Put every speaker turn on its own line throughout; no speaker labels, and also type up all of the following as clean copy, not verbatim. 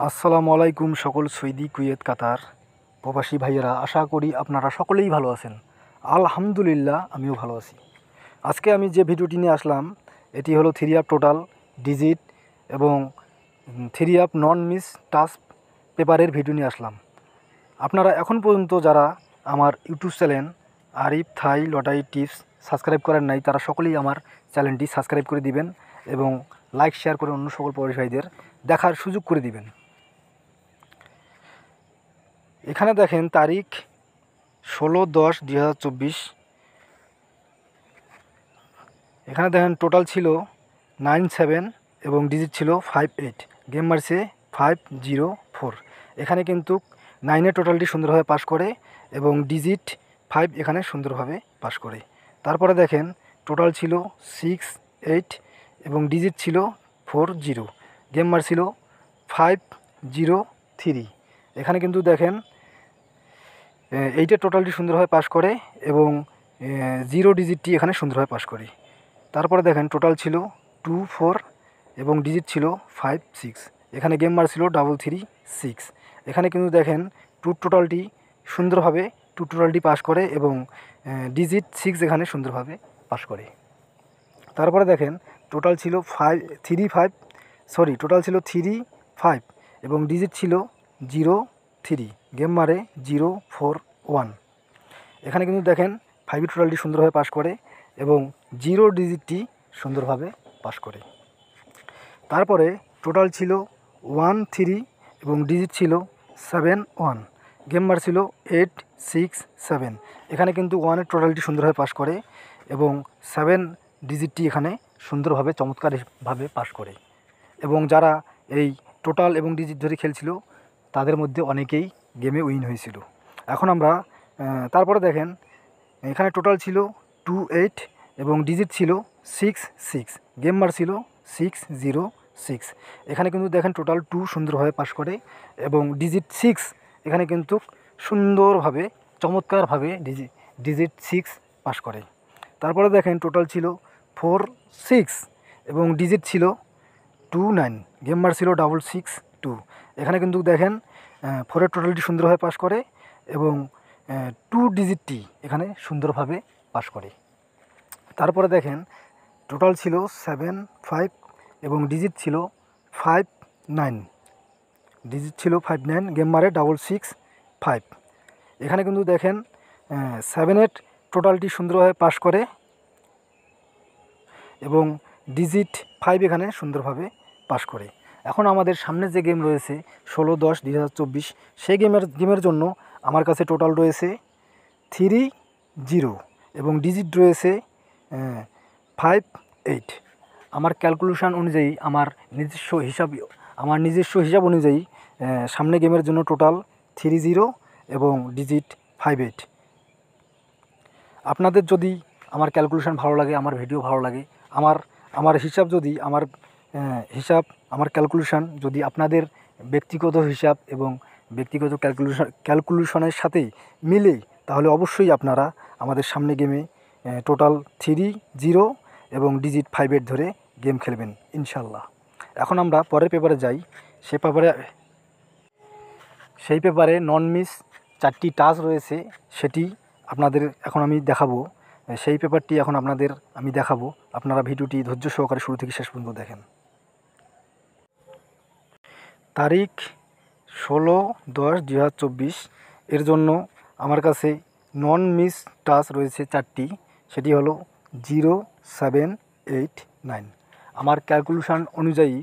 আসসালামু আলাইকুম সকল সৌদি কুয়েত কাতার প্রবাসী ভাইয়েরা, আশা করি আপনারা সকলেই ভালো আছেন। আলহামদুলিল্লাহ আমিও ভালো আছি। আজকে আমি যে ভিডিওটি নিয়ে আসলাম এটি হলো 3 আপ টোটাল ডিজিট এবং 3 আপ নন মিস টাচ পেপারের ভিডিও নিয়ে আসলাম। আপনারা এখন পর্যন্ত যারা আমার ইউটিউব চ্যানেল আরিফ থাই লটারি টিপস সাবস্ক্রাইব করেন নাই তারা সকলেই আমার চ্যানেলটি সাবস্ক্রাইব করে দিবেন এবং লাইক শেয়ার করে অন্য সকল প্রবাসী ভাইদের দেখার সুযোগ করে দিবেন। এখানে দেখেন তারিখ 16/10/2024। এখানে দেখেন টোটাল ছিল 97 এবং ডিজিট ছিল 58। গেম মারছে 504। এখানে কিন্তু 9-এর টোটালটি সুন্দরভাবে পাস করে এবং ডিজিট 5 এখানে সুন্দরভাবে পাস করে। তারপরে দেখেন টোটাল ছিল 68 এবং ডিজিট ছিল 40। গেম মারছিল 503। এখানে কিন্তু দেখেন এইটার টোটালটি সুন্দরভাবে পাস করে এবং 0 ডিজিটটি এখানে সুন্দরভাবে পাস করে। তারপরে দেখেন টোটাল ছিল 24 এবং ডিজিট ছিল 56। এখানে গেম মার ছিল 336। এখানে কিন্তু দেখেন টোটালটি সুন্দরভাবে টোটালটি পাস করে এবং ডিজিট 6 এখানে সুন্দরভাবে পাস করে। তারপরে দেখেন টোটাল ছিল 35 এবং ডিজিট ছিল 03। গেম মারে 041। এখানে কিন্তু দেখেন 5 টোটালটি সুন্দরভাবে পাস করে এবং 0 ডিজিটটি সুন্দরভাবে পাস করে। তারপরে টোটাল ছিল 13 এবং ডিজিট ছিল 71। গেম মার ছিল 867। এখানে কিন্তু 1-এর টোটালটি সুন্দরভাবে পাস করে এবং 7 ডিজিটটি এখানে সুন্দরভাবে চমৎকারভাবে পাস করে। এবং যারা এই টোটাল এবং ডিজিট ধরে খেলছিল তাদের মধ্যে অনেকেই গেমে উইন হয়েছিল। এখন আমরা তারপরে দেখেন এখানে টোটাল ছিল 28 এবং ডিজিট ছিল 66। গেম মার ছিল 606। এখানে কিন্তু দেখেন টোটাল 2 সুন্দরভাবে পাস করে এবং ডিজিট 6 এখানে কিন্তু সুন্দরভাবে চমৎকারভাবে ডিজিট 6 পাস করে। তারপরে দেখেন টোটাল ছিল 46 এবং ডিজিট ছিল 29। গেম মার ছিল 662। এখানে কিন্তু দেখেন 4-এর টোটালটি সুন্দরভাবে পাস করে এবং 2 ডিজিটটি এখানে সুন্দরভাবে পাস করে। তারপরে দেখেন টোটাল ছিল 75 এবং ডিজিট ছিল 59। ডিজিট ছিল 59। গেম মারে 665। এখানে কিন্তু দেখেন 7-এর টোটালটি সুন্দরভাবে পাস করে এবং ডিজিট 5 এখানে সুন্দরভাবে পাস করে। এখন আমাদের সামনে যে গেম রয়েছে 16/10/2024 সেই গেমের জন্য আমার কাছে টোটাল রয়েছে 30 এবং ডিজিট রয়েছে 58। আমার ক্যালকুলেশন অনুযায়ী আমার নিজস্ব হিসাব অনুযায়ী সামনে গেমের জন্য টোটাল 30 এবং ডিজিট 58। আপনাদের যদি আমার ক্যালকুলেশন ভালো লাগে, আমার ভিডিও ভালো লাগে, আমার হিসাব যদি আমার ক্যালকুলেশন যদি আপনাদের ব্যক্তিগত হিসাব এবং ব্যক্তিগত ক্যালকুলেশনের সাথে মিলে তাহলে অবশ্যই আপনারা আমাদের সামনে গেমে টোটাল 30 এবং ডিজিট 5 ধরে গেম খেলবেন ইনশাল্লাহ। এখন আমরা পরের পেপারে যাই। সেই পেপারে নন মিস 4টি টাচ রয়েছে, সেটি আপনাদের এখন আমি দেখাবো। সেই পেপারটি এখন আপনাদের আমি দেখাবো। আপনারা ভিডিওটি ধৈর্য সহকারে শুরু থেকে শেষ পর্যন্ত দেখেন। তারিখ 16/10/2024। এর জন্য আমার কাছে নন মিস টাচ রয়েছে 4টি, সেটি হলো 0, 7, 8, 9। আমার ক্যালকুলেশন অনুযায়ী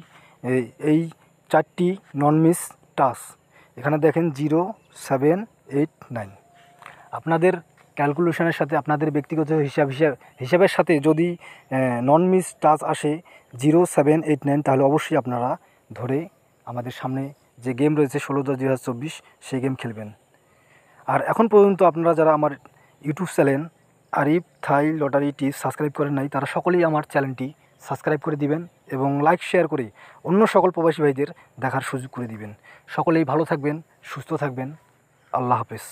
এই 4টি নন মিস টাচ। এখানে দেখেন 0, 7, 8, 9। আপনাদের ক্যালকুলেশনের সাথে আপনাদের ব্যক্তিগত হিসাবের সাথে যদি নন মিস টাচ আসে 0, 7, 8, 9 তাহলে অবশ্যই আপনারা ধরে আমাদের সামনে যে গেম রয়েছে 16/10/2024 সেই গেম খেলবেন। আর এখন পর্যন্ত আপনারা যারা আমার ইউটিউব চ্যানেল আরিফ থাই লটারি টিপস সাবস্ক্রাইব করেন নাই তারা সকলেই আমার চ্যানেলটি সাবস্ক্রাইব করে দিবেন এবং লাইক শেয়ার করে অন্য সকল প্রবাসী ভাইদের দেখার সুযোগ করে দিবেন। সকলেই ভালো থাকবেন, সুস্থ থাকবেন। আল্লাহ হাফেজ।